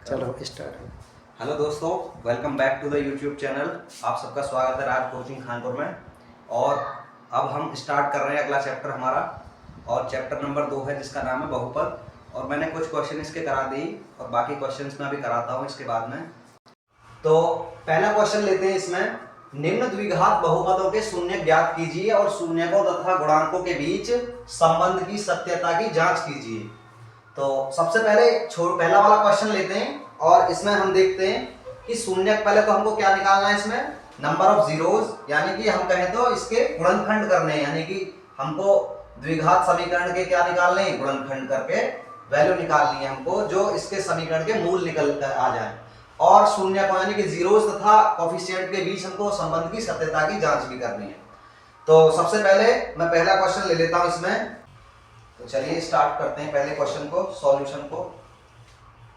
चलो start. Hello दोस्तों, welcome back to the YouTube channel. आप सबका स्वागत है राज कोचिंग कानपुर में। और अब हम स्टार्ट कर रहे हैं अगला चैप्टर हमारा, और चैप्टर नंबर 2 है जिसका नाम है बहुपद। और मैंने कुछ क्वेश्चन इसके करा दी और बाकी क्वेश्चंस मैं अभी कराता हूँ इसके बाद में। तो पहला क्वेश्चन लेते हैं इसमें, निम्न द्विघात बहुपदों के शून्य ज्ञात कीजिए और शून्यकों तथा गुणांकों के बीच संबंध की सत्यता की जांच कीजिए। तो सबसे पहले पहला वाला क्वेश्चन लेते हैं और इसमें हम देखते हैं कि शून्य पहले तो हमको क्या निकालना है, इसमें नंबर ऑफ जीरोज, यानी कि हम कहें तो इसके गुणनखंड करने हैं, यानी कि हमको द्विघात समीकरण के क्या निकालने हैं, गुणनखंड करके वैल्यू निकालनी है हमको, जो इसके समीकरण के मूल निकल कर आ जाए। और शून्य को यानी कि जीरोज तथा कोफिशिएंट के बीच हमको संबंध की सत्यता की जांच भी करनी है। तो सबसे पहले मैं पहला क्वेश्चन ले लेता हूं इसमें। तो चलिए स्टार्ट करते हैं पहले क्वेश्चन को, सॉल्यूशन को।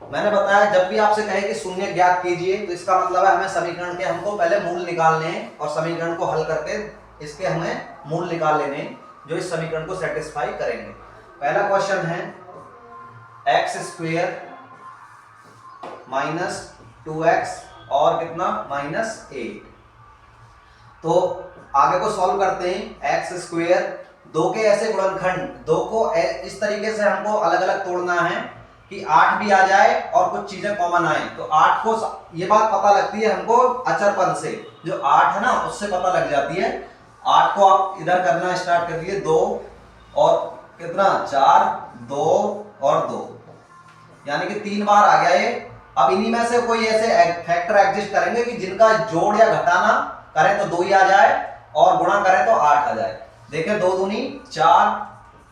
मैंने बताया जब भी आपसे कहे कि शून्य ज्ञात कीजिए तो इसका मतलब है हमें समीकरण के हमको पहले मूल निकालने हैं और समीकरण को हल करके इसके हमें मूल निकाल लेने हैं जो इस समीकरण को सेटिस्फाई करेंगे। पहला क्वेश्चन है एक्स स्क्वायर माइनस 2x और कितना -8। तो आगे को सॉल्व करते हैं। एक्स स्क्वायर, दो के ऐसे गुणनखंड, दो को इस तरीके से हमको अलग अलग तोड़ना है कि 8 भी आ जाए और कुछ चीजें कॉमन आए। तो 8 को, ये बात पता लगती है हमको अचर पद से, जो 8 है ना उससे पता लग जाती है। 8 को आप इधर करना स्टार्ट कर दिए, 2 और कितना 4, 2 और 2, यानी कि 3 बार आ गया ये। अब इन्हीं में से कोई ऐसे फैक्टर एग्जिस्ट करेंगे कि जिनका जोड़ या घटाना करें तो 2 ही आ जाए और गुणा करें तो 8 आ जाए। देखिए 2 दूनी 4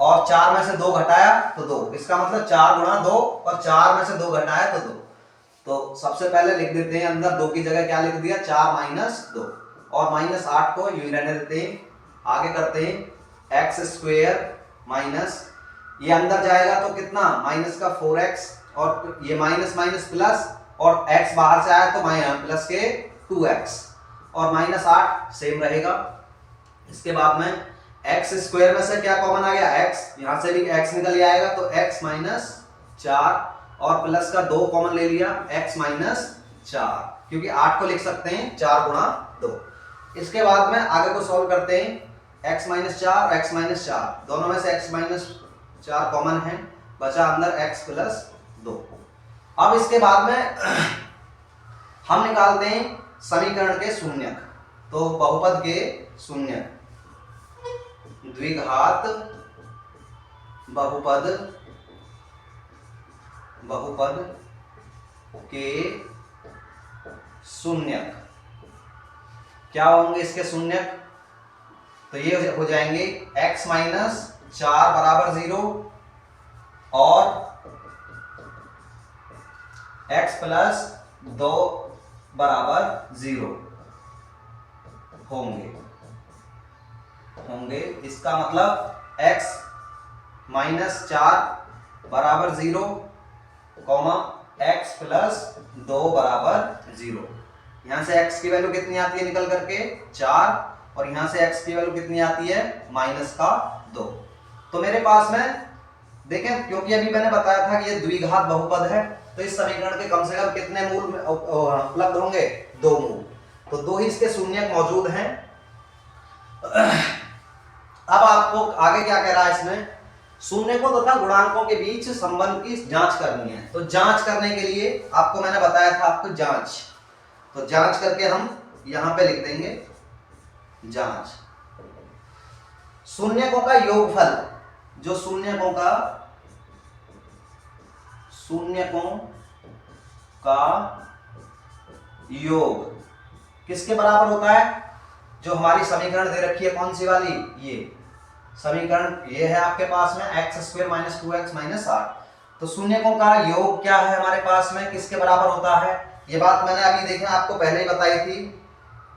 और 4 में से 2 घटाया तो 2, इसका मतलब 4 गुणा 2 और 4 में से 2 घटाया तो 2। तो सबसे पहले लिख देते हैं अंदर 2 की जगह क्या लिख दिया, 4 माइनस 2 और -8 को यूं रहने देते हैं। आगे करते हैं एक्स स्क्वायर माइनस, ये अंदर जाएगा तो कितना माइनस का 4x और ये माइनस माइनस प्लस और x बाहर से आया तो प्लस के 2x और -8 सेम रहेगा। इसके बाद में x स्क्वायर में से क्या कॉमन आ गया, x, यहां से भी x निकल आएगा तो x माइनस 4 और प्लस का 2 कॉमन ले लिया, x माइनस 4, क्योंकि 8 को लिख सकते हैं 4 गुणा 2। इसके बाद में आगे को सॉल्व करते हैं। x माइनस 4 और x माइनस 4, दोनों में से x माइनस 4 कॉमन है, बचा अंदर x प्लस 2। अब इसके बाद में हम निकालते हैं समीकरण के शून्यक। तो बहुपद के शून्यक, द्विघात बहुपद के शून्यक क्या होंगे इसके शून्यक, तो ये हो जाएंगे x माइनस 4 बराबर 0 और x प्लस 2 बराबर 0 होंगे। इसका मतलब x माइनस 4 बराबर 0 कॉमा x प्लस 2 बराबर 0। यहां से x की वैल्यू कितनी आती है निकल करके 4 और यहां से x की वैल्यू कितनी आती है -2। तो मेरे पास में देखें, क्योंकि अभी मैंने बताया था कि ये द्विघात बहुपद है तो इस समीकरण के कम से कम कितने मूल उपलब्ध होंगे, 2 मूल। तो 2 ही इसके शून्यक मौजूद हैं। अब आपको आगे क्या कह रहा है इसमें, शून्यकों तथा गुणांकों के बीच संबंध की जांच करनी है। तो जांच करने के लिए आपको मैंने बताया था आपको जांच, तो जांच करके हम यहां पे लिख देंगे जांच। शून्यकों का योगफल, जो शून्यकों का योग किसके बराबर होता है, जो हमारी समीकरण दे रखी है कौन सी वाली, ये समीकरण ये है आपके पास में x square minus 2x minus 8। तो शून्यकों का योग क्या है हमारे पास में, किसके बराबर होता है, ये बात मैंने अभी देखना आपको पहले ही बताई थी।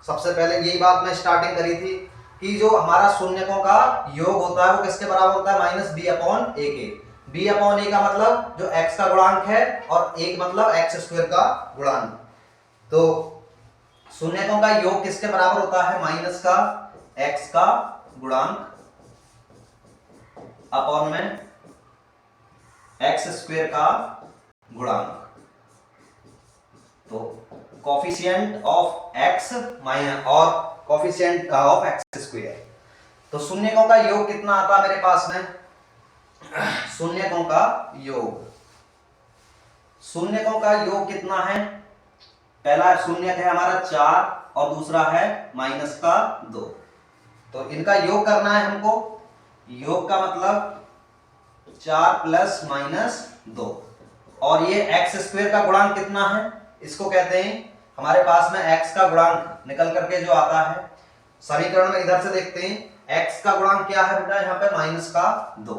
सबसे पहले यही बात मैं स्टार्टिंग करी थी कि जो हमारा शून्यकों का योग होता है वो किसके बराबर होता है, -b/a के। b/a का मतलब जो x का गुणांक है और 1 मतलब x स्क्वायर का गुणांक। तो शून्यकों का योग किसके बराबर होता है, माइनस का x का गुणांक अपॉन में x स्क्वायर का गुणांक। तो कोफिशिएंट ऑफ x माइनस और कोफिशिएंट ऑफ x स्क्वायर। तो शून्यकों का योग कितना आता मेरे पास में, शून्यकों का योग, शून्यकों का योग कितना है, पहला शून्यक है हमारा 4 और दूसरा है माइनस का 2। तो इनका योग करना है हमको। योग का मतलब 4 प्लस माइनस 2, और ये x स्क्वायर का गुणांक कितना है, इसको कहते हैं हमारे पास में x का गुणांक निकल करके जो आता है समीकरण में, इधर से देखते हैं x का गुणांक क्या है बेटा, यहाँ पे माइनस का 2,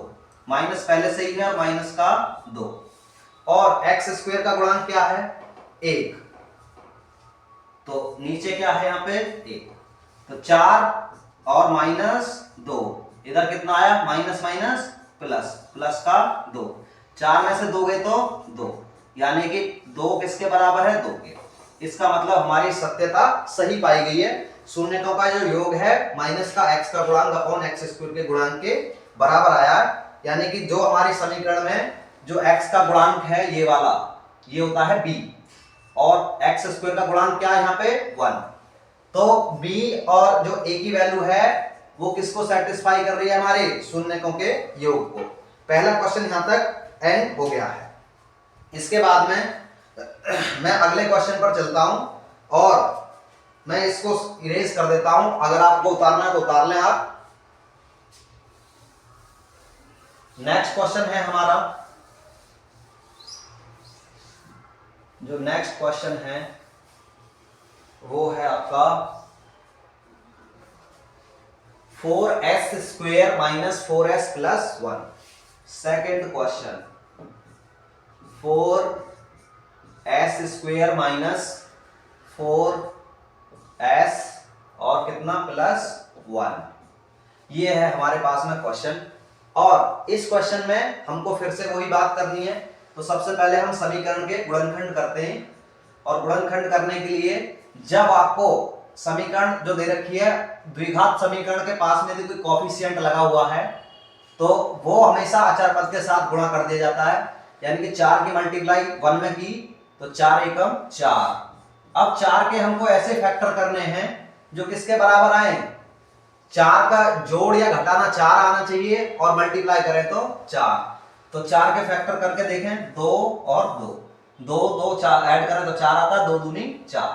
माइनस पहले से ही है, माइनस का 2, और x स्क्वायर का गुणांक क्या है 1, तो नीचे क्या है यहाँ पे 1, तो 4 और माइनस 2, इधर कितना आया माइनस माइनस प्लस, प्लस का 2, 4 में से 2 गए तो 2, यानी कि 2 किसके बराबर है 2 के। इसका मतलब हमारी सत्यता सही पाई गई है। शून्यकों का जो योग है माइनस का x का गुणांक अपॉन x स्क्वायर के गुणांक के बराबर आया, यानी कि जो हमारी समीकरण में जो x का गुणांक है ये वाला, ये होता है b, और x स्क्वायर का गुणांक क्या है यहाँ पे 1, तो b और जो a की वैल्यू है वो किसको सेटिस्फाई कर रही है, हमारे शून्यकों के योग को। पहला क्वेश्चन यहां तक एंड हो गया है। इसके बाद में मैं अगले क्वेश्चन पर चलता हूं और मैं इसको इरेज कर देता हूं, अगर आपको उतारना है तो उतार लें आप। नेक्स्ट क्वेश्चन है हमारा, जो नेक्स्ट क्वेश्चन है वो है आपका 4s square minus 4s plus 1। Second question 4s square minus 4s और कितना प्लस 1, ये है हमारे पास में क्वेश्चन। और इस क्वेश्चन में हमको फिर से वही बात करनी है, तो सबसे पहले हम समीकरण के गुणनखंड करते हैं। और गुणनखंड करने के लिए जब आपको समीकरण जो दे रखी है द्विघात समीकरण के पास में यदि कोई कोफिशिएंट लगा हुआ है तो वो हमेशा अचर पद के साथ गुणा कर दिया जाता है, यानी कि 4 की मल्टीप्लाई 1 में की तो 4 एकम 4। अब 4 के हमको ऐसे फैक्टर करने हैं जो किसके बराबर आए, 4 का जोड़ या घटाना 4 आना चाहिए और मल्टीप्लाई करें तो 4। तो 4 के फैक्टर करके देखें 2 और 2, 2 2 4 ऐड करें तो 4 आता है, 2 दूनी 4,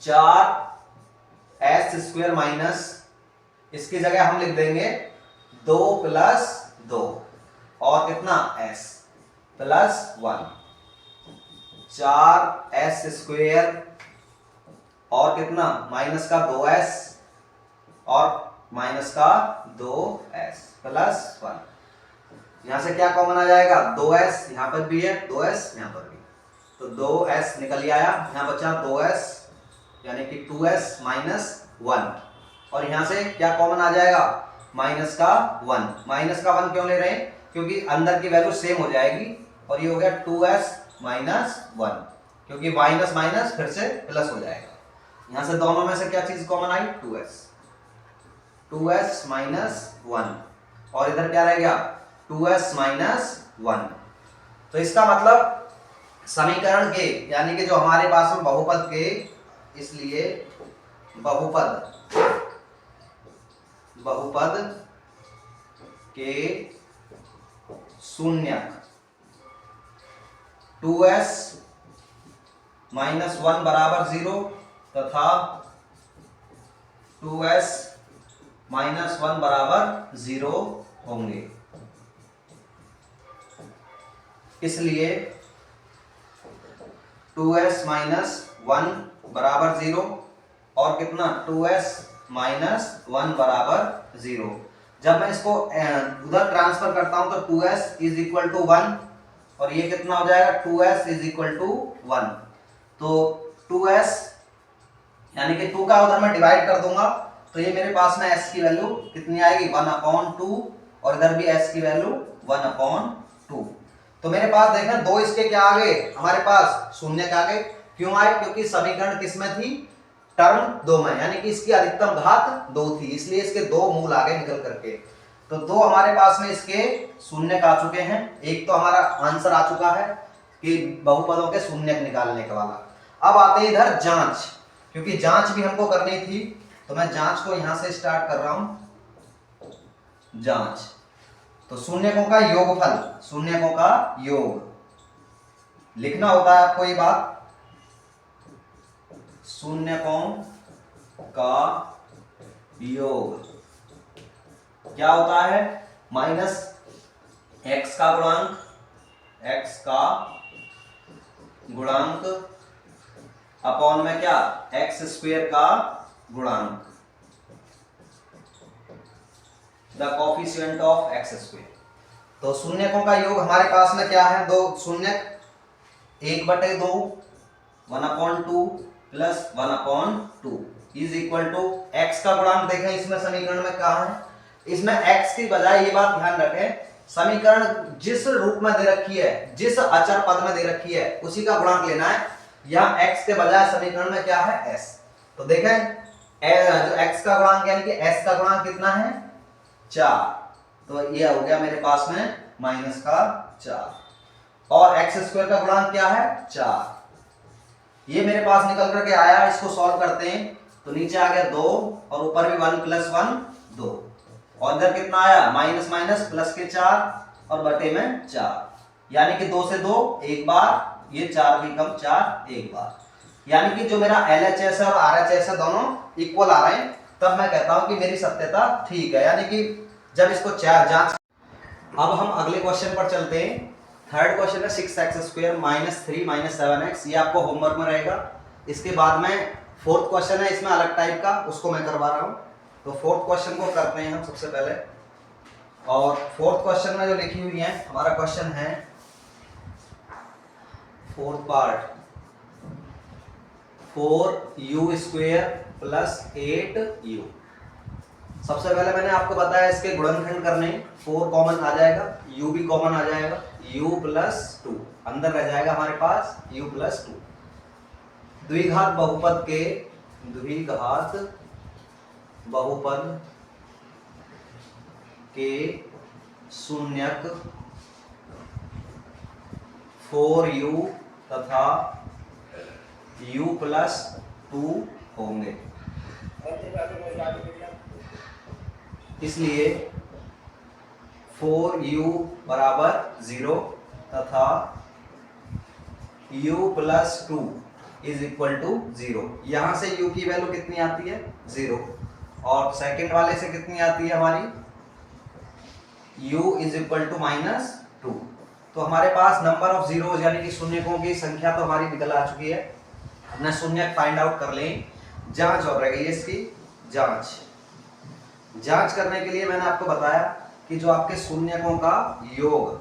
4s स्क्वायर माइनस, इसकी जगह हम लिख देंगे 2 प्लस 2 और कितना s प्लस 1, 4s स्क्वायर और कितना माइनस का 2s और माइनस का 2s प्लस 1। यहां से क्या कॉमन आ जाएगा, 2s यहां पर भी है, 2s यहां पर भी, तो 2s निकल आया, यहां बचा 2s यानी कि 2s माइनस 1, और यहां से क्या कॉमन आ जाएगा माइनस का 1। माइनस का 1 क्यों ले रहे हैं, क्योंकि अंदर की वैल्यू सेम हो जाएगी, और ये हो गया 2s माइनस 1, क्योंकि माइनस माइनस फिर से प्लस हो जाएगा। यहां से दोनों में से क्या चीज कॉमन आई, 2s माइनस 1, और इधर क्या रह गया 2s माइनस 1। तो इसका मतलब समीकरण के यानी कि जो हमारे पास में बहुपद के, इसलिए बहुपद के शून्यक 2s माइनस 1 बराबर 0 तथा 2s माइनस 1 बराबर 0 होंगे। इसलिए 2s माइनस 1 बराबर 0 और कितना 2s माइनस 1 बराबर 0। जब मैं इसको उधर ट्रांसफर करता हूं तो 2s इज इक्वल टू 1 और ये कितना हो जाएगा 2s इज इक्वल टू 1। तो 2s यानी कि 2 का उधर मैं डिवाइड कर दूंगा तो ये मेरे पास में s की वैल्यू कितनी आएगी 1/2 और इधर भी s की वैल्यू 1/2। तो मेरे पास देखें दो इसके क्या आ गए, हमारे पास शून्य के आ गए। क्यों आए, क्योंकि समीकरण किस में थी, टर्म 2 में, यानी कि इसकी अधिकतम घात 2 थी, इसलिए इसके 2 मूल आ गए निकल करके। तो 2 हमारे पास में इसके शून्य आ चुके हैं, एक तो हमारा आंसर आ चुका है। कि बहुपदों के शून्यक निकालने का वाला। अब आते हैं इधर जांच, क्योंकि जांच भी हमको करनी थी तो मैं जांच को यहां से स्टार्ट कर रहा हूं। जांच तो शून्यकों का योगफल, शून्यकों का योग लिखना होता है आपको ये बात। शून्यकों का योग क्या होता है, माइनस एक्स का गुणांक, एक्स का गुणांक अपॉन में क्या, एक्स स्क्वायर का गुणांक, the coefficient of x square. तो शून्यकों का योग हमारे पास में क्या है, दो शून्यक, 1/2 1/2 plus 1/2 is equal to x का गुणांक। देखें इसमें समीकरण में क्या है, इसमें x की बजाय ये बात ध्यान रखें, समीकरण जिस रूप में दे रखी है, जिस अचर पद में दे रखी है उसी का गुणांक लेना है। यहाँ x के बजाय समीकरण में क्या है, s। तो देखें जो x का गुणांक यानी कि s का गुणांक कितना है, 4। तो ये हो गया मेरे पास में माइनस का 4 और एक्स स्क्वायर का गुणांक क्या है, 4। ये मेरे पास निकल करके आया। इसको सॉल्व करते हैं तो नीचे आ गया 2 और ऊपर भी 1 + 1 2 और इधर कितना आया, माइनस माइनस प्लस के 4 और बटे में 4, यानी कि 2 से 2 एक बार, ये 4 भी कम 4 एक बार, यानी कि जो मेरा LHS है और RHS है दोनों इक्वल आ रहे हैं। तब मैं कहता हूं कि मेरी सत्यता ठीक है, यानी कि जब इसको जांच। अब हम अगले क्वेश्चन पर चलते हैं। थर्ड क्वेश्चन है 6x² - 3 - 7x। ये आपको होमवर्क में रहेगा। इसके बाद में फोर्थ क्वेश्चन है, इसमें अलग टाइप का, उसको मैं करवा रहा हूं। तो फोर्थ क्वेश्चन को करते हैं हम सबसे पहले। और फोर्थ क्वेश्चन में जो लिखी हुई है, हमारा क्वेश्चन है फोर्थ पार्ट, 4u² + 8u। सबसे पहले मैंने आपको बताया इसके गुणनखंड करने, 4 कॉमन आ जाएगा, u भी कॉमन आ जाएगा, u + 2 अंदर रह जाएगा हमारे पास u + 2। द्विघात बहुपद के, द्विघात बहुपद के शून्यक 4u तथा u + 2 होंगे। इसलिए 4u = 0 तथा u + 2 = 0। यहां से u की वैल्यू कितनी आती है, 0। और सेकंड वाले से कितनी आती है हमारी, u = -2। तो हमारे पास नंबर ऑफ जीरोज यानी कि शून्यकों की संख्या तो हमारी निकल आ चुकी है। अपना शून्यक फाइंड आउट कर लें। जांच और रह गई है इसकी जांच। जांच करने के लिए मैंने आपको बताया कि जो आपके शून्यकों का योग,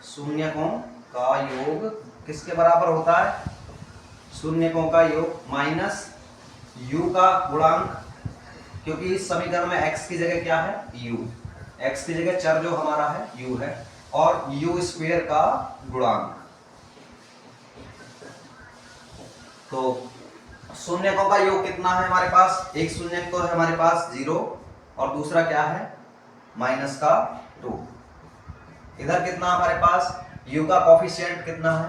शून्यकों का योग किसके बराबर होता है, शून्यकों का योग माइनस u का गुणांक, क्योंकि इस समीकरण में x की जगह क्या है, u, x की जगह चर जो हमारा है u है, और u² का गुणांक। तो शून्यकों का योग कितना है हमारे पास, एक शून्यक तो है हमारे पास 0 और दूसरा क्या है -2। इधर कितना हमारे पास, u का कोफिशिएंट कितना है,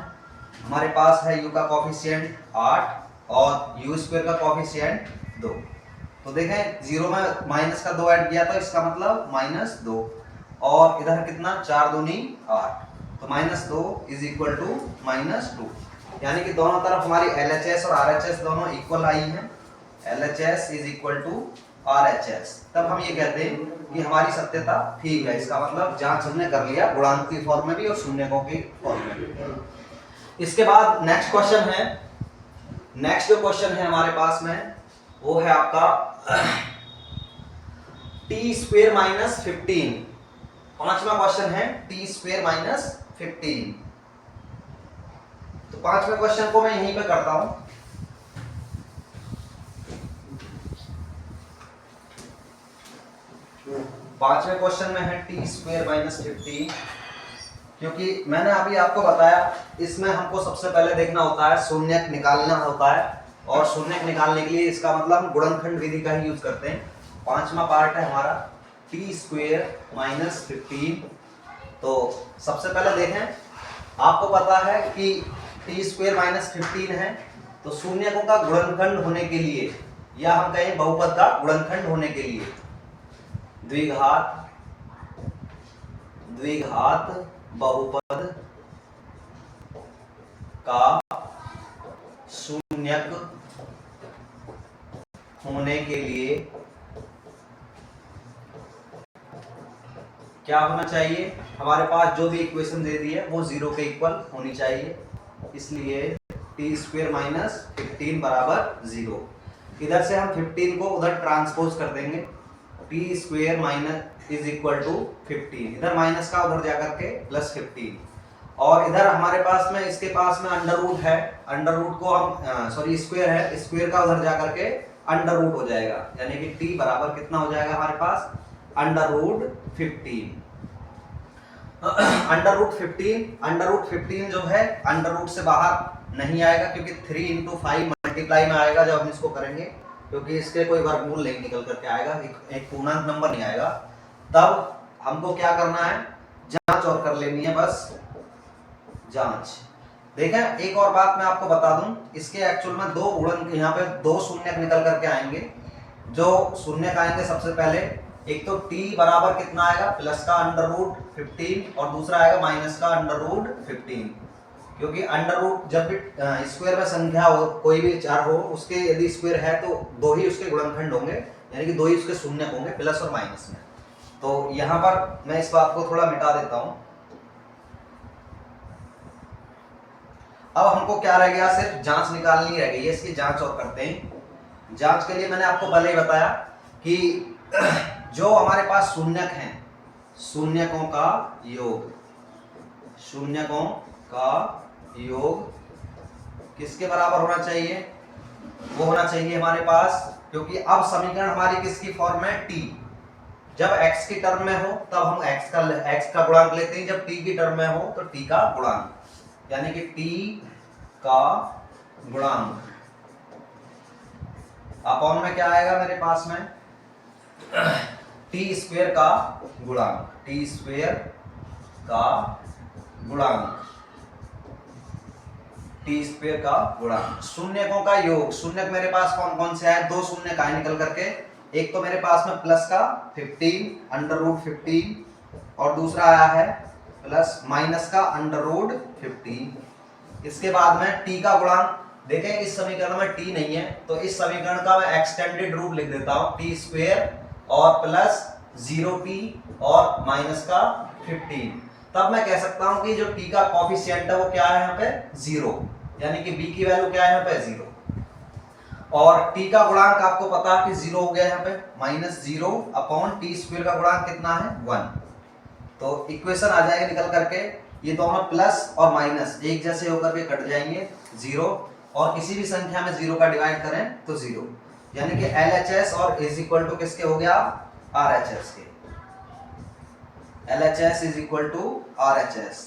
हमारे पास है u का कोफिशिएंट 8 और u² का कोफिशिएंट 2। तो देखें 0 में माइनस का 2 ऐड किया तो इसका मतलब -2 और इधर कितना 4 दूनी 8, तो -2 = -2, यानी कि दोनों तरफ हमारी LHS और RHS दोनों इक्वल आई हैं। LHS = RHS। तब हम ये कहते हैं कि हमारी सत्यता ठीक है। इसका मतलब जांच हमने कर लिया गुणांक की फॉर्म में भी और शून्यकों की फॉर्म में भी। इसके बाद नेक्स्ट क्वेश्चन है, नेक्स्ट जो क्वेश्चन है हमारे पास में वो है आपका t² - 15। पांचवा क्वेश्चन है t² - 15। तो पांचवें क्वेश्चन को मैं यहीं पे करता हूं। पांचवें क्वेश्चन में है t² - 15, क्योंकि मैंने अभी आपको बताया इसमें हमको सबसे पहले देखना होता है शून्यक निकालना होता है, और शून्यक निकालने के लिए इसका मतलब हम गुणनखंड विधि का ही यूज करते हैं। पांचवा पार्ट है हमारा t² - 15। तो सबसे पहले देखें आपको पता है कि टी स्क्वायर माइनस 15 है, तो शून्यकों का गुणनखंड होने के लिए या हम कहें बहुपद का गुणनखंड होने के लिए द्विघात बहुपद का शून्यक होने के लिए क्या होना चाहिए, हमारे पास जो भी इक्वेशन दे दी है वो 0 के इक्वल होनी चाहिए, इसलिए टी स्क्वायर माइनस 15 बराबर 0। इधर से हम 15 को उधर ट्रांसपोज कर देंगे, T square minus is equal to 15, इधर माइनस का उधर जाकर के प्लस 15, और इधर हमारे पास में इसके पास में अंडर रूट है, अंडर रूट को हम सॉरी स्क्वायर है, स्क्वायर का उधर जाकर के अंडर रूट हो जाएगा, यानी कि टी बराबर कितना हो जाएगा हमारे पास अंडर रूट 15। अंडर रूट 15 जो है अंडर रूट से बाहर नहीं आएगा, क्योंकि 3 into 5 मल्टीप्लाई में आएगा जब हम इसको करेंगे, क्योंकि इसके कोई वर्गमूल नहीं निकल करके आएगा, एक पूर्णांक नंबर नहीं आएगा। तब हमको क्या करना है, जांच और कर लेनी है, बस जांच। देखें एक और बात मैं आपको बता दूं, इसके एक्चुअल में दो गुणन, यहाँ पे दो शून्यक निकल करके आएंगे। जो शून्यक आएंगे सबसे पहले, एक तो t बराबर कितना आएगा प्लस का अंडर रूट 15 और दूसरा आएगा माइनस का अंडर रूट 15, क्योंकि अंडर रूट जब भी स्क्वायर में संख्या हो, कोई भी चार हो, उसके यदि स्क्वायर है तो दो ही उसके गुणनखंड होंगे, यानी कि दो ही उसके शून्यक होंगे प्लस और माइनस में। तो यहाँ पर मैं इस बात को थोड़ा मिटा देता हूँ। अब हमको क्या रह गया, सिर्फ जांच निकालनी रह गई है, इसकी जांच और करते हैं। जांच के लिए मैंने आपको पहले ही बताया कि जो हमारे पास शून्यक हैं, शून्यकों का योग किसके बराबर होना चाहिए, वो होना चाहिए हमारे पास, क्योंकि अब समीकरण हमारी किसकी फॉर्म है, t। जब x की टर्म में हो तब हम x का गुणांक लेते हैं, जब t की टर्म में हो तो t का गुणांक, यानी कि t का गुणांक अपॉन में क्या आएगा मेरे पास में, टी स्क्वायर का गुणांक, टी स्क्वायर का गुणांक, टी स्क्वायर का गुणांक। शून्यकों का योग, शून्यक मेरे पास कौन कौन से आए, दो शून्यक आए निकल करके, एक तो मेरे पास में प्लस का 15 अंडर रूट 15 और दूसरा आया है प्लस माइनस का अंडर रूट 15। इसके बाद में t का गुणांक, देखें इस समीकरण में t नहीं है, तो इस समीकरण का मैं एक्सटेंडेड रूप लिख देता हूं, टी स्क्वायर और प्लस 0t और माइनस का 15। तब मैं कह सकता हूं कि जो t का कोफिशिएंट है वो क्या है यहाँ पे 0, यानी कि b की वैल्यू क्या है यहाँ पे 0, और t का गुणांक आपको पता है कि 0 हो गया यहाँ पे, माइनस 0 अपॉन टी स्क्वायर का गुणांक कितना है 1। तो इक्वेशन आ जाएगी निकल करके, ये दोनों प्लस और माइनस एक जैसे होकर के कट जाएंगे 0, और किसी भी संख्या में 0 का डिवाइड करें तो 0, यानी कि LHS और इज इक्वल टू किसके हो गया RHS के, LHS is equal to RHS।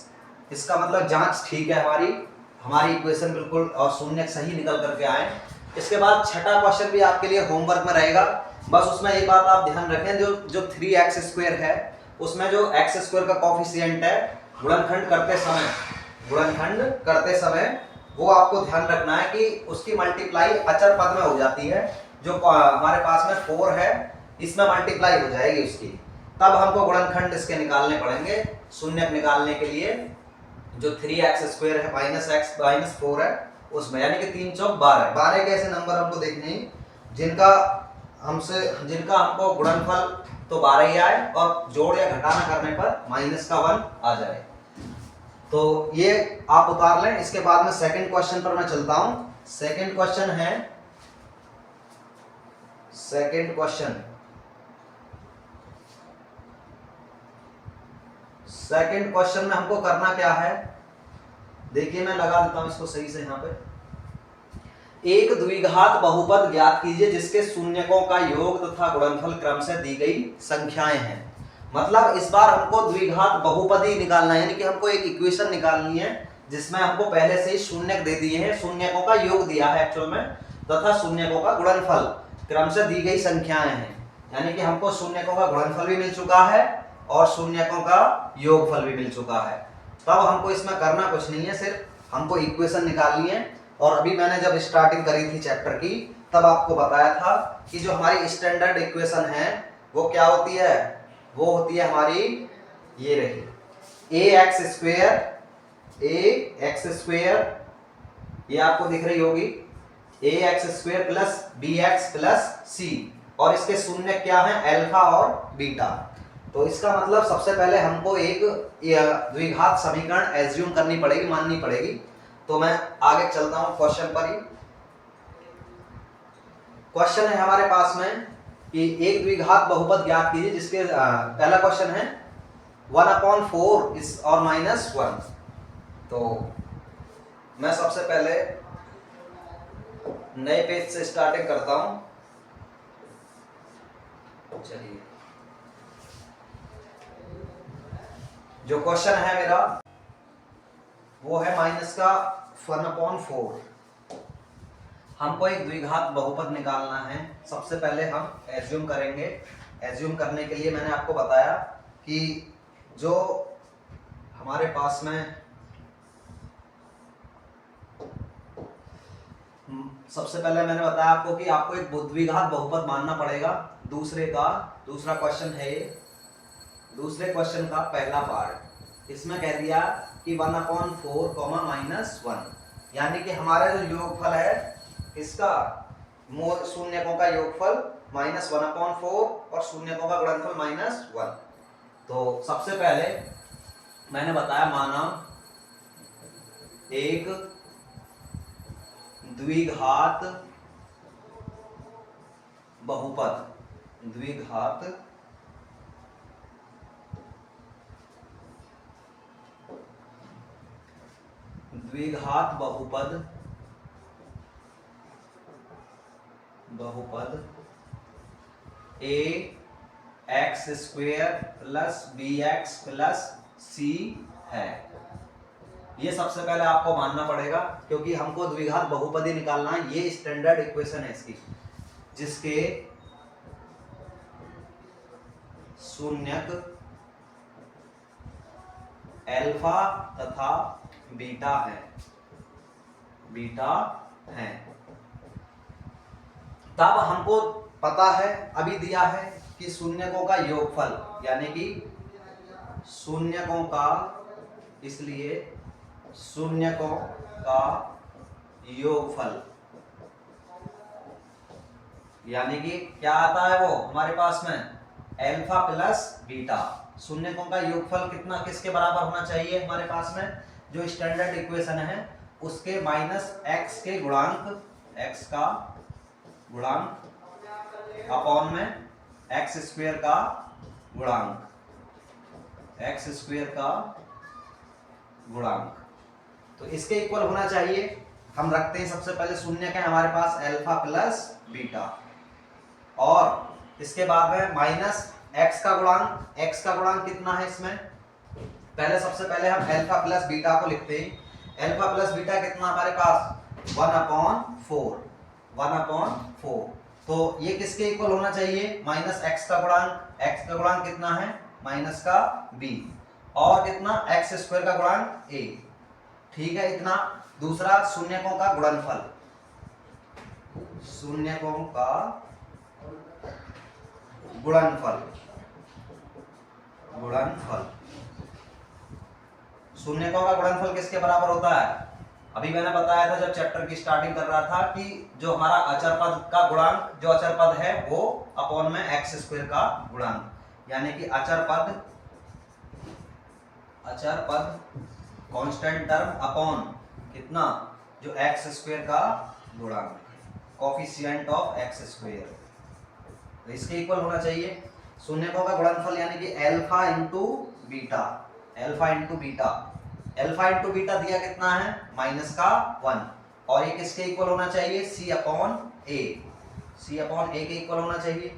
इसका मतलब जांच ठीक है हमारी इक्वेशन बिल्कुल और शून्यक सही निकल करके आए। इसके बाद छठा क्वेश्चन भी आपके लिए होमवर्क में रहेगा, बस उसमें एक बात आप ध्यान रखें, जो 3x स्क्वायर है उसमें जो x स्क्वायर का कोफिशिएंट है गुणनखंड करते समय वो आपको ध्यान रखना है कि उसकी मल्टीप्लाई अचर पद में हो जाती है, जो हमारे पास में 4 है इसमें मल्टीप्लाई हो जाएगी उसकी, तब हमको गुणनखंड इसके निकालने पड़ेंगे। शून्यक निकालने के लिए जो 3x स्क्वायर है माइनस x माइनस 4 है उसमें, यानी कि 3 चौक 12, 12 के ऐसे नंबर हमको देखने हैं जिनका हमको गुणनफल तो 12 ही आए और जोड़ या घटाना करने पर माइनस का 1 आ जाए। तो ये आप उतार लें। इसके बाद में सेकंड क्वेश्चन पर मैं चलता हूं। सेकंड क्वेश्चन में हमको करना क्या है, देखिए मैं लगा देता हूं इसको सही से। यहाँ पे एक द्विघात बहुपद ज्ञात कीजिए जिसके शून्यकों का योग तथा गुणनफल क्रम से दी गई संख्याएं हैं। मतलब इस बार हमको द्विघात बहुपद ही निकालना है, यानी कि हमको एक इक्वेशन निकालनी है जिसमें हमको पहले से ही शून्यक दे दिए हैं, शून्यकों का योग दिया है एक्चुअल में, तथा शून्यकों का गुणनफल क्रम से दी गई संख्याएं हैं। यानी कि हमको शून्यकों का गुणनफल भी मिल चुका है और शून्यकों का योगफल भी मिल चुका है। तब हमको इसमें करना कुछ नहीं है, सिर्फ हमको इक्वेशन निकालनी है। और अभी मैंने जब स्टार्टिंग करी थी चैप्टर की तब आपको बताया था कि जो हमारी स्टैंडर्ड इक्वेशन है वो क्या होती है, वो होती है हमारी ये रही ax स्क्वेयर, ये आपको दिख रही होगी ax square plus bx plus c, और इसके शून्य क्या है, अल्फा और बीटा। तो इसका मतलब सबसे पहले हमको एक द्विघात समीकरण एज्यूम करनी पड़ेगी, माननी पड़ेगी। तो मैं आगे चलता हूं क्वेश्चन पर ही। क्वेश्चन है हमारे पास में कि एक द्विघात बहुपद ज्ञात कीजिए जिसके पहला क्वेश्चन है 1/4 इस और -1। तो मैं सबसे पहले नए पेज से स्टार्टिंग करता हूं। चलिए, जो क्वेश्चन है मेरा वो है -1/4। हमको एक द्विघात बहुपद निकालना है। सबसे पहले हम एज्यूम करेंगे। एज्यूम करने के लिए मैंने आपको बताया कि जो हमारे पास में सबसे पहले मैंने बताया आपको कि आपको एक द्विघात बहुपद मानना पड़ेगा। दूसरा क्वेश्चन है ये, दूसरे क्वेश्चन का पहला पार्ट। इसमें कह दिया कि 1/4, -1, यानी कि हमारा जो योगफल है इसका शून्यकों का योगफल -1/4 और शून्यकों का गुणनफल -1। तो सबसे पहले मैंने बताया माना एक द्विघात बहुपद, द्विघात बहुपद ax square plus bx plus c है। ये सबसे पहले आपको मानना पड़ेगा क्योंकि हमको द्विघात बहुपदी निकालना है। ये स्टैंडर्ड इक्वेशन है इसकी, जिसके शून्यक अल्फा तथा बीटा है। तब हमको पता है, अभी दिया है कि शून्यकों का योगफल, यानी कि शून्यकों का, इसलिए शून्यकों का योगफल यानी कि क्या आता है वो हमारे पास में अल्फा प्लस बीटा। शून्यकों का योगफल कितना, किसके बराबर होना चाहिए हमारे पास में, जो स्टैंडर्ड इक्वेशन है उसके -x के गुणांक, x का गुणांक अपॉन में x स्क्वेयर का गुणांक, तो इसके इक्वल होना चाहिए। हम रखते हैं सबसे पहले शून्य का हमारे पास अल्फा प्लस बीटा, और इसके बाद में -x का गुणांक कितना है इसमें, पहले सबसे पहले हम अल्फा प्लस बीटा को लिखते हैं। अल्फा प्लस बीटा कितना हमारे पास 1/4, तो ये किसके इक्वल होना चाहिए, -x का गुणांक कितना है -b, और कितना x स्क्वायर का गुणांक a, ठीक है इतना। दूसरा शून्यकों का गुणनफल, शून्यकों का गुणनफल किसके बराबर होता है, अभी मैंने बताया था जब चैप्टर की स्टार्टिंग कर रहा था कि जो हमारा अचर पद का गुणांक, जो अचर पद है वो अपॉन में x स्क्वायर का गुणांक, यानी कि अचर पद कांस्टेंट टर्म अपॉन कितना, जो x स्क्वायर का गुणांक, कोफिशिएंट ऑफ x स्क्वायर, तो इसके इक्वल होना चाहिए। शून्यकों का गुणनफल यानी कि अल्फा इंटू बीटा दिया कितना है -1, और ये किसके इक्वल होना चाहिए, c अपॉन a के इक्वल होना चाहिए।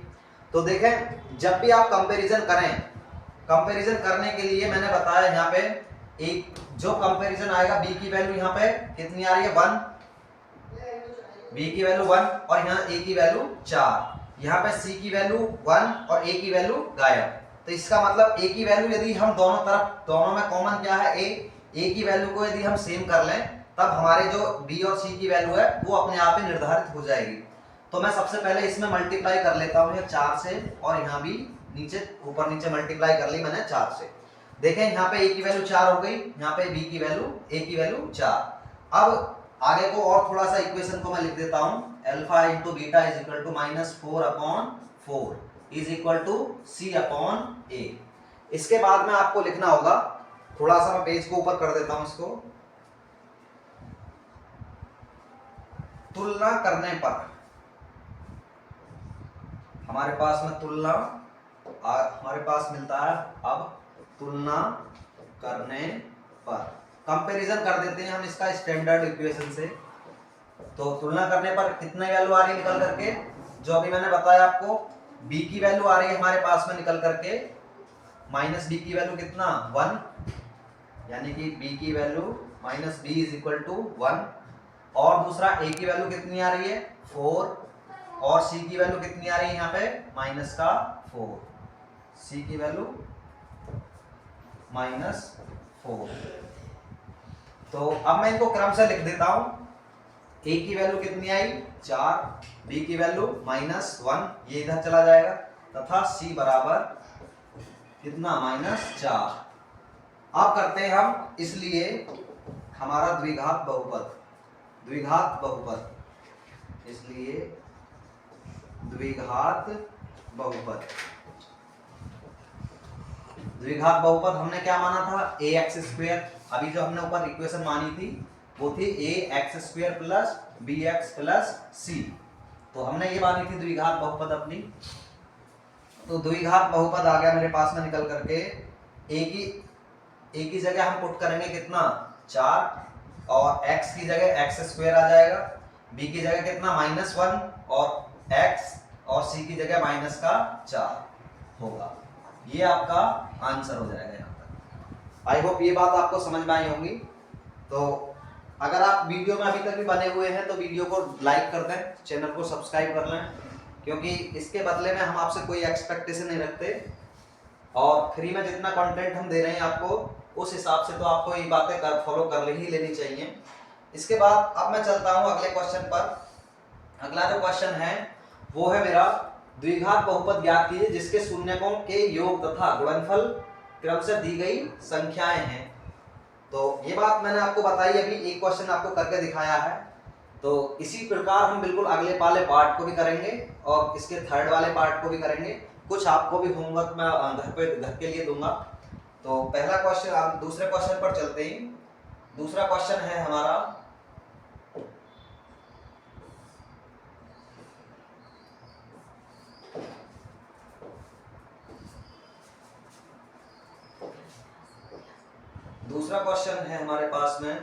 तो देखें जब भी आप कंपैरिजन करने के लिए मैंने बताया यहाँ पे एक जो कंपैरिजन आएगा, b की वैल्यू यहाँ पे कितनी आ रही है 1, b की वैल्यू 1 और यहाँ a की वैल्यू 4, यहाँ पे c की वैल्यू 1 और a की वैल्यू गायब। तो इसका मतलब a की वैल्यू यदि हम दोनों में कॉमन क्या है a, ए की वैल्यू को यदि हम सेम कर लें तब हमारे जो बी और सी की वैल्यू है वो अपने आप ही निर्धारित हो जाएगी। तो मैं सबसे पहले इसमें मल्टीप्लाई कर लेता हूँ 4 से, और यहाँ भी नीचे ऊपर नीचे मल्टीप्लाई कर ली मैंने 4 से। देखें यहाँ पे ए की वैल्यू 4 हो गई, यहाँ पे बी की वैल्यू ए की वैल्यू 4। अब आगे को और थोड़ा सा इक्वेशन को मैं लिख देता हूँ, alpha into beta is equal to -4/4 is equal to C/A। इसके बाद में आपको लिखना होगा, थोड़ा सा मैं पेज को ऊपर कर देता हूं इसको, तुलना करने पर हमारे पास में तुलना हमारे पास मिलता है। अब तुलना करने पर कंपैरिजन कर देते हैं हम इसका स्टैंडर्ड इक्वेशन से। तो तुलना करने पर कितने वैल्यू आ रही है निकल करके, जो अभी मैंने बताया आपको, b की वैल्यू आ रही है हमारे पास में निकल करके -b की वैल्यू कितना 1, यानी कि b की value -b is equal to 1। और दूसरा a की वैल्यू कितनी आ रही है 4, और c की वैल्यू कितनी आ रही है यहाँ पे -4, c की वैल्यू -4। तो अब मैं इनको क्रम से लिख देता हूं, a की वैल्यू कितनी आई 4, b की वैल्यू -1, ये इधर चला जाएगा, तथा c बराबर कितना -4। अब करते हैं हम इसलिए हमारा द्विघात बहुपद, इसलिए द्विघात बहुपद हमने क्या माना था ax²। अभी जो हमने ऊपर इक्वेशन मानी थी वो थी ax² plus bx plus c। तो हमने ये मानी थी द्विघात बहुपद अपनी। तो द्विघात बहुपद आ गया मेरे पास में निकल करके, a की जगह हम पुट करेंगे कितना 4, और x की जगह x² आ जाएगा, b की जगह कितना -1 और x, और c की जगह -4 होगा। ये आपका आंसर हो जाएगा यहाँ पर। आई होप ये बात आपको समझ में आई होंगी। तो अगर आप वीडियो में अभी तक भी बने हुए हैं तो वीडियो को लाइक कर दें, चैनल को सब्सक्राइब कर लें, क्योंकि इसके बदले में हम आपसे कोई एक्सपेक्टेशन नहीं रखते, और फ्री में जितना कंटेंट हम दे रहे हैं आपको उस हिसाब से तो आपको ये बातें फॉलो कर ही लेनी चाहिए। इसके बाद अब मैं चलता हूँ अगले क्वेश्चन पर। अगला जो क्वेश्चन है वो है मेरा, द्विघात बहुपद ज्ञात कीजिए जिसके शून्यकों के योग तथा गुणनफल क्रम से दी गई संख्याएं हैं। तो ये बात मैंने आपको बताई, अभी एक क्वेश्चन आपको करके दिखाया है। तो इसी प्रकार हम बिल्कुल अगले वाले पार्ट को भी करेंगे और इसके थर्ड वाले पार्ट को भी करेंगे। कुछ आपको भी होमवर्क मैं घर के लिए दूंगा। तो पहला क्वेश्चन, आप दूसरे क्वेश्चन पर चलते ही। दूसरा क्वेश्चन है हमारा, हमारे पास में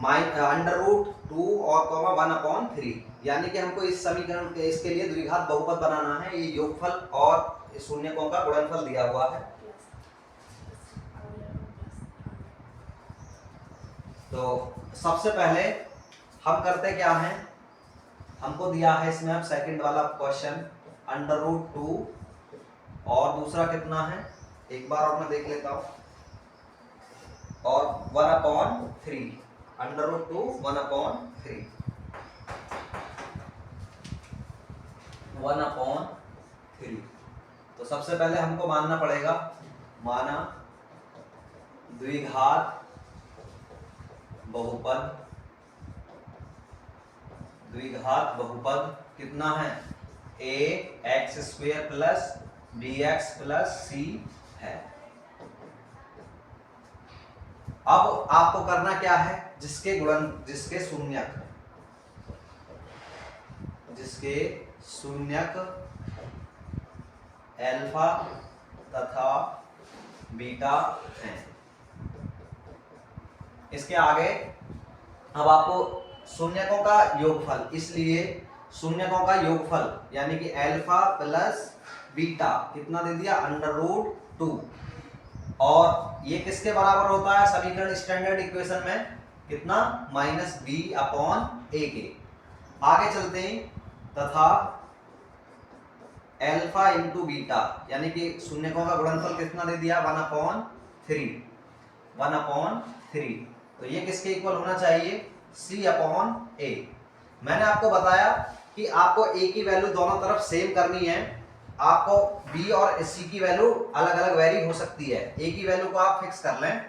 √2 और 1/3, यानी कि हमको इस समीकरण के इसके लिए द्विघात बहुपद बनाना है। ये योगफल और शून्यकों का गुणनफल दिया हुआ है। तो सबसे पहले हम करते क्या हैं, हमको दिया है इसमें अब सेकंड वाला क्वेश्चन √2 और दूसरा कितना है, एक बार और मैं देख लेता हूं, और 1/3, √2 1/3, 1/3। तो सबसे पहले हमको मानना पड़ेगा, माना द्विघात बहुपद कितना है, ax² plus bx plus c है। अब आपको करना क्या है, जिसके शून्यक अल्फा तथा बीटा हैं, इसके आगे अब आपको शून्यकों का योगफल, इसलिए शून्यकों का योगफल यानी कि अल्फा प्लस बीटा कितना दे दिया √2, और ये किसके बराबर होता है समीकरण स्टैंडर्ड इक्वेशन में, कितना -b/a के। आगे चलते हैं, तथा अल्फा इंटू बीटा यानी कि शून्यकों का गुणनफल कितना दे दिया 1/3, 3, 1/3। तो ये किसके इक्वल होना चाहिए? C/A। मैंने आपको बताया कि आपको A की वैल्यू दोनों तरफ सेम करनी है। आपको B और C की वैल्यू अलग अलग वेरी हो सकती है। A की वैल्यू को आप फिक्स कर लें।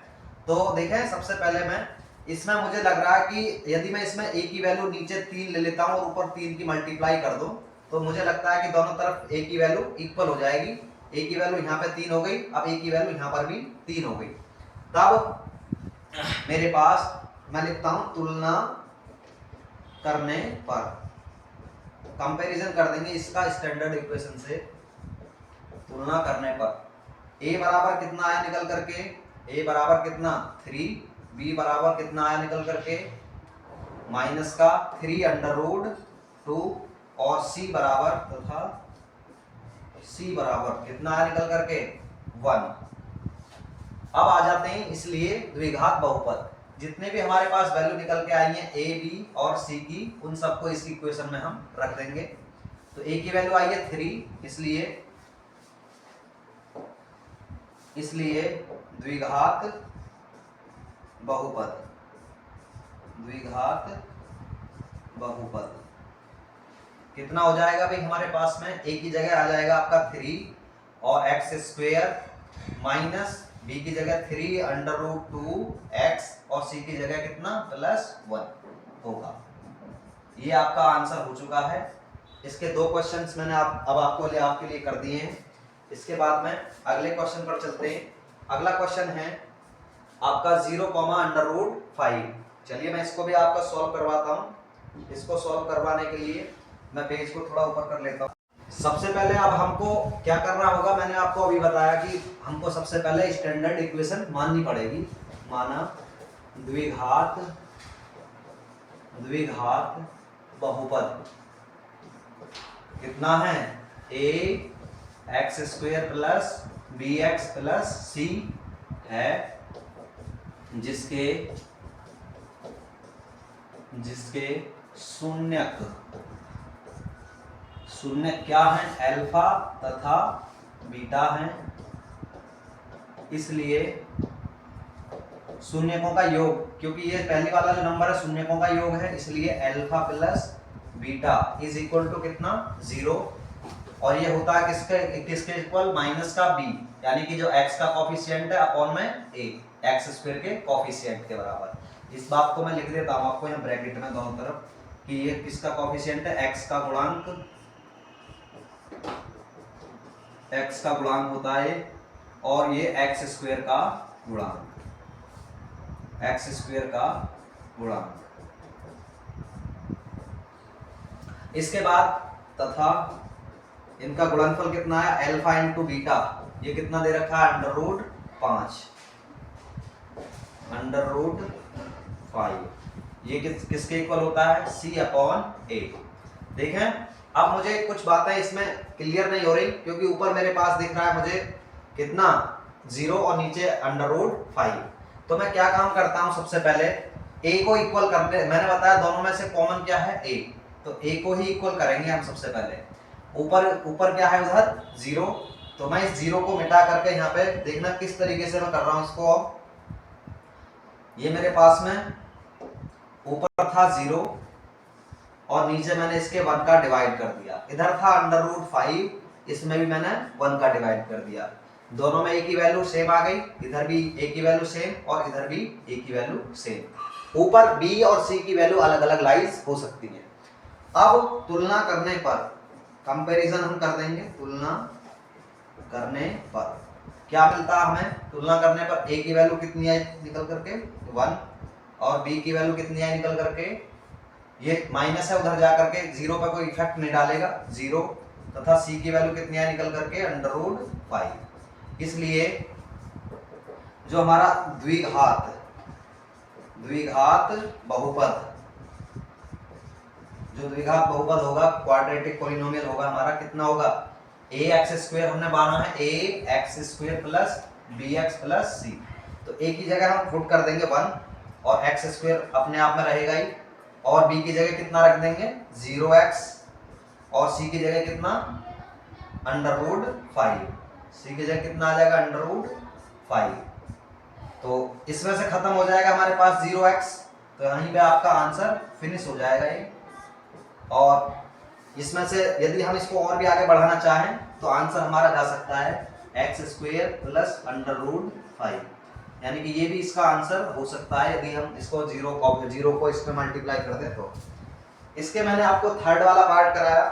तो देखें, सबसे पहले मैं इसमें मुझे लग रहा है कि यदि मैं इसमें A की वैल्यू नीचे 3 ले लेता हूं और ऊपर 3 की मल्टीप्लाई कर दूं, तो मुझे लगता है कि दोनों तरफ A की वैल्यू इक्वल हो जाएगी। A की वैल्यू यहाँ पे 3 हो गई, अब A की वैल्यू यहाँ पर भी 3 हो गई। तब मेरे पास मैं लिखता हूं तुलना करने पर, कंपैरिजन कर देंगे इसका स्टैंडर्ड इक्वेशन से। तुलना करने पर A बराबर कितना आया निकल करके? A बराबर कितना? 3। B बराबर कितना आया निकल करके? माइनस का 3√2 और C बराबर तथा C बराबर कितना आया निकल करके? 1। अब आ जाते हैं इसलिए द्विघात बहुपद। जितने भी हमारे पास वैल्यू निकल के आई है A, B और C की, उन सबको इस इक्वेशन में हम रख देंगे। तो A की वैल्यू आई है 3, इसलिए द्विघात बहुपद, कितना हो जाएगा भाई हमारे पास में? A की जगह आ जाएगा आपका 3 और x² माइनस B की जगह 3√2x और C की जगह कितना? +1 होगा। ये आपका आंसर हो चुका है। इसके 2 क्वेश्चंस मैंने अब आपके लिए कर दिए हैं। इसके बाद में अगले क्वेश्चन पर चलते हैं। अगला क्वेश्चन है आपका 0,√5। चलिए मैं इसको भी आपका सॉल्व करवाता हूँ। इसको सॉल्व करवाने के लिए मैं पेज को थोड़ा ऊपर कर लेता हूँ। सबसे पहले अब हमको क्या करना होगा, मैंने आपको अभी बताया कि हमको सबसे पहले स्टैंडर्ड इक्वेशन माननी पड़ेगी। माना द्विघात बहुपद कितना है? ax² + bx + c है, जिसके शून्य क्या है? अल्फा तथा बीटा है। इसलिए शून्यकों का योग, क्योंकि ये पहली वाला जो नंबर है शून्यकों का योग है, इसलिए alpha + beta is equal to कितना? 0। और ये होता है किसके इक्वल? माइनस का b, यानी कि जो x का कोफिशिएंट है अपॉन में a, x² के कोफिशिएंट के बराबर। इस बात को मैं लिख देता हूं आपको यहाँ ब्रैकेट में दोनों तरफ कि ये किसका कोफिशिएंट है? x का गुणांक होता है और ये x² का गुणांक। इसके बाद तथा इनका गुणनफल कितना है? अल्फा × बीटा, ये कितना दे रखा है? √5। ये किसके इक्वल होता है? C/A। देखें, अब मुझे कुछ बातें इसमें क्लियर नहीं हो रही, क्योंकि ऊपर मेरे पास दिख रहा है मुझे कितना? 0 और नीचे √5। तो मैं क्या काम करता हूं, सबसे पहले A को इक्वल करते, मैंने बताया दोनों में से कॉमन क्या है? A, तो A को ही इक्वल करेंगे हम सबसे पहले। ऊपर क्या है? उधर 0, तो मैं इस 0 को मिटा करके यहाँ पे देखना किस तरीके से मैं कर रहा हूँ इसको। अब ये मेरे पास में ऊपर था 0 और नीचे मैंने इसके 1 का डिवाइड कर दिया। इधर था √5, इसमें भी मैंने 1 का डिवाइड कर दिया। दोनों में A की वैल्यू सेम आ गई, इधर भी A की वैल्यू सेम और इधर भी A की वैल्यू सेम। ऊपर B और C की वैल्यू अलग अलग लाइज हो सकती है। अब तुलना करने पर, कंपैरिजन हम कर देंगे। तुलना करने पर क्या मिलता है हमें? तुलना करने पर A की वैल्यू कितनी आई निकल करके? 1 और B की वैल्यू कितनी आई निकल करके? ये माइनस है, उधर जाकर के 0 पर कोई इफेक्ट नहीं डालेगा, 0, तथा C की वैल्यू कितनी आई निकल करके? √5। इसलिए जो हमारा द्विघात बहुपद होगा, क्वाड्रेटिक पॉलिनोमियल होगा हमारा, कितना होगा? ax² हमने माना है ax² + bx + c। तो a की जगह हम पुट कर देंगे 1 और x² अपने आप में रहेगा ही, और b की जगह कितना रख देंगे? 0x, और c की जगह कितना? √5। c की जगह कितना आ जाएगा? √5। तो इसमें से खत्म हो जाएगा हमारे पास 0x, तो यहीं पे आपका आंसर फिनिश हो जाएगा ये। और इसमें से यदि हम इसको और भी आगे बढ़ाना चाहें तो आंसर हमारा जा सकता है x² प्लस √5, यानी कि ये भी इसका आंसर हो सकता है यदि हम इसको जीरो को इसमें मल्टीप्लाई कर दें तो। इसके मैंने आपको थर्ड वाला पार्ट कराया।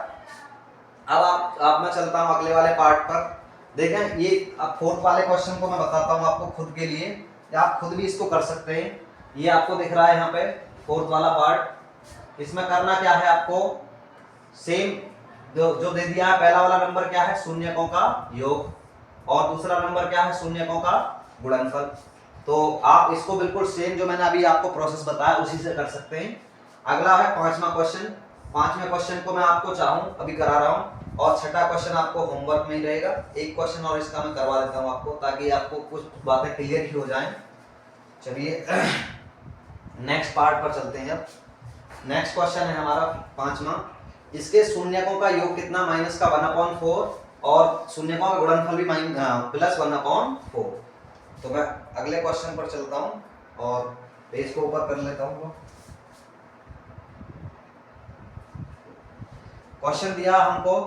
अब मैं चलता हूँ अगले वाले पार्ट पर। देखें ये अब फोर्थ वाले क्वेश्चन को मैं बताता हूँ आपको खुद के लिए, या आप खुद भी इसको कर सकते हैं। ये आपको दिख रहा है यहाँ पे फोर्थ वाला पार्ट। इसमें करना क्या है आपको, सेम जो दे दिया है, पहला वाला नंबर क्या है, शून्यकों का योग, और दूसरा नंबर क्या है, शून्यकों का गुणनफल। तो आप इसको बिल्कुल सेम जो मैंने अभी आपको प्रोसेस बताया उसी से कर सकते हैं। अगला है पांचवा क्वेश्चन। पांचवें क्वेश्चन को मैं आपको चाहूँ अभी करा रहा हूँ, और छठा क्वेश्चन आपको होमवर्क में ही रहेगा। एक क्वेश्चन और इसका मैं करवा देता हूँ आपको, ताकि आपको कुछ बातें क्लियर ही हो जाएं। चलिए नेक्स्ट पार्ट पर चलते हैं। अब नेक्स्ट क्वेश्चन है हमारा पांचवा। इसके शून्यकों का योग कितना, माइनस का 1/4, और शून्यकों का गुणनफल भी प्लस 1/4। तो मैं अगले क्वेश्चन पर चलता हूँ और पेज को ऊपर कर लेता हूँ। क्वेश्चन दिया हमको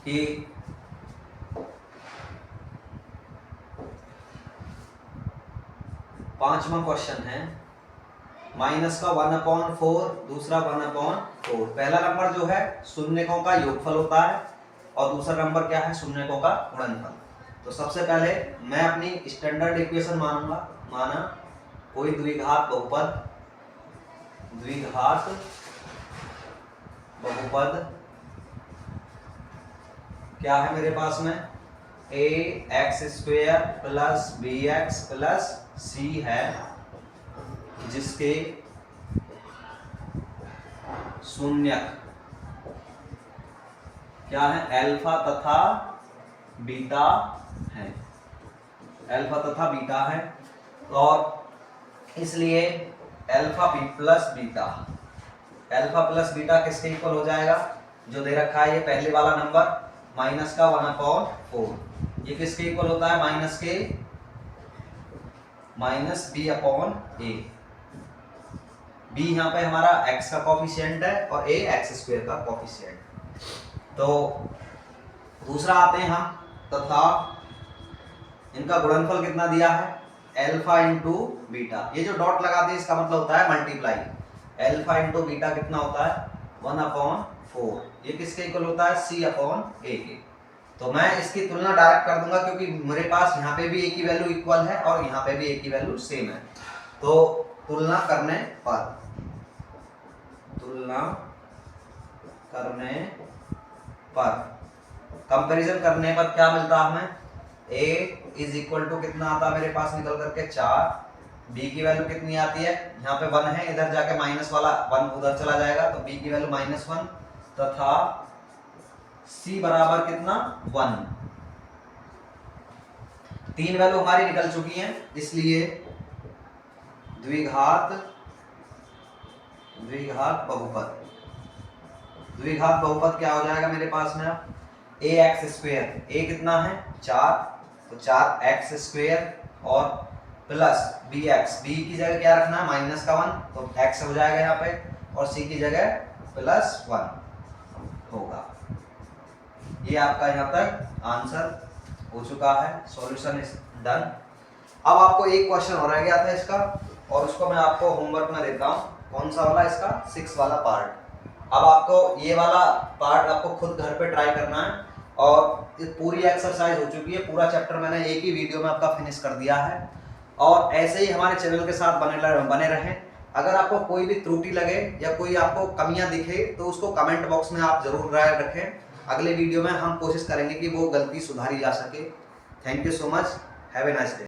कि पांचवा क्वेश्चन है, माइनस का 1/4, दूसरा 1/4। पहला नंबर जो है शून्यकों का योगफल होता है, और दूसरा नंबर क्या है, शून्यकों का गुणनफल। तो सबसे पहले मैं अपनी स्टैंडर्ड इक्वेशन माना कोई द्विघात बहुपद क्या है मेरे पास में, ax² plus bx plus c है, जिसके शून्यक क्या है, अल्फा तथा बीटा है, अल्फा तथा बीटा है। और इसलिए अल्फा प्लस बीटा किसके इक्वल हो जाएगा, जो दे रखा है ये पहले वाला नंबर माइनस का 1/4, ये किसके इक्वल होता है, माइनस b/a। b यहाँ पे हमारा x का कोफिशिएंट है और a x² का कोफिशिएंट। तो दूसरा आते हैं हम, तथा इनका गुणनफल कितना दिया है, अल्फा इंटू बीटा। ये जो डॉट लगा दिए इसका मतलब होता है मल्टीप्लाई। अल्फा इंटू बीटा कितना होता है, 1/4। ये किसके इक्वल होता है, c/a के। तो मैं इसकी तुलना डायरेक्ट कर दूंगा, क्योंकि मेरे पास यहाँ पे भी a की वैल्यू इक्वल है और यहाँ पे भी a की वैल्यू सेम है। तो तुलना करने पर कंपैरिजन करने पर क्या मिलता है हमें, a इज इक्वल टू कितना आता है मेरे पास निकल करके 4, b की वैल्यू कितनी आती है, यहाँ पे 1 है, इधर जाके माइनस वाला 1 उधर चला जाएगा, तो b की वैल्यू -1, तथा c बराबर कितना 1। 3 वैल्यू हमारी निकल चुकी हैं, इसलिए द्विघात बहुपद क्या हो जाएगा मेरे पास में, ax², a कितना है 4, तो 4x² और प्लस bx, b की जगह क्या रखना है -1, तो x हो जाएगा यहाँ पे, और c की जगह +1 होगा। ये आपका यहाँ तक आंसर हो चुका है, सॉल्यूशन इज डन। अब आपको एक क्वेश्चन और रह गया था इसका, और उसको मैं आपको होमवर्क में देता हूँ। कौन सा वाला, इसका 6 वाला पार्ट। अब आपको ये वाला पार्ट आपको खुद घर पे ट्राई करना है, और पूरी एक्सरसाइज हो चुकी है, पूरा चैप्टर मैंने एक ही वीडियो में आपका फिनिश कर दिया है। और ऐसे ही हमारे चैनल के साथ बने रहें। अगर आपको कोई भी त्रुटि लगे या कोई आपको कमियां दिखे तो उसको कमेंट बॉक्स में आप जरूर राय रखें। अगले वीडियो में हम कोशिश करेंगे कि वो गलती सुधारी जा सके। Thank you so much, have a nice day.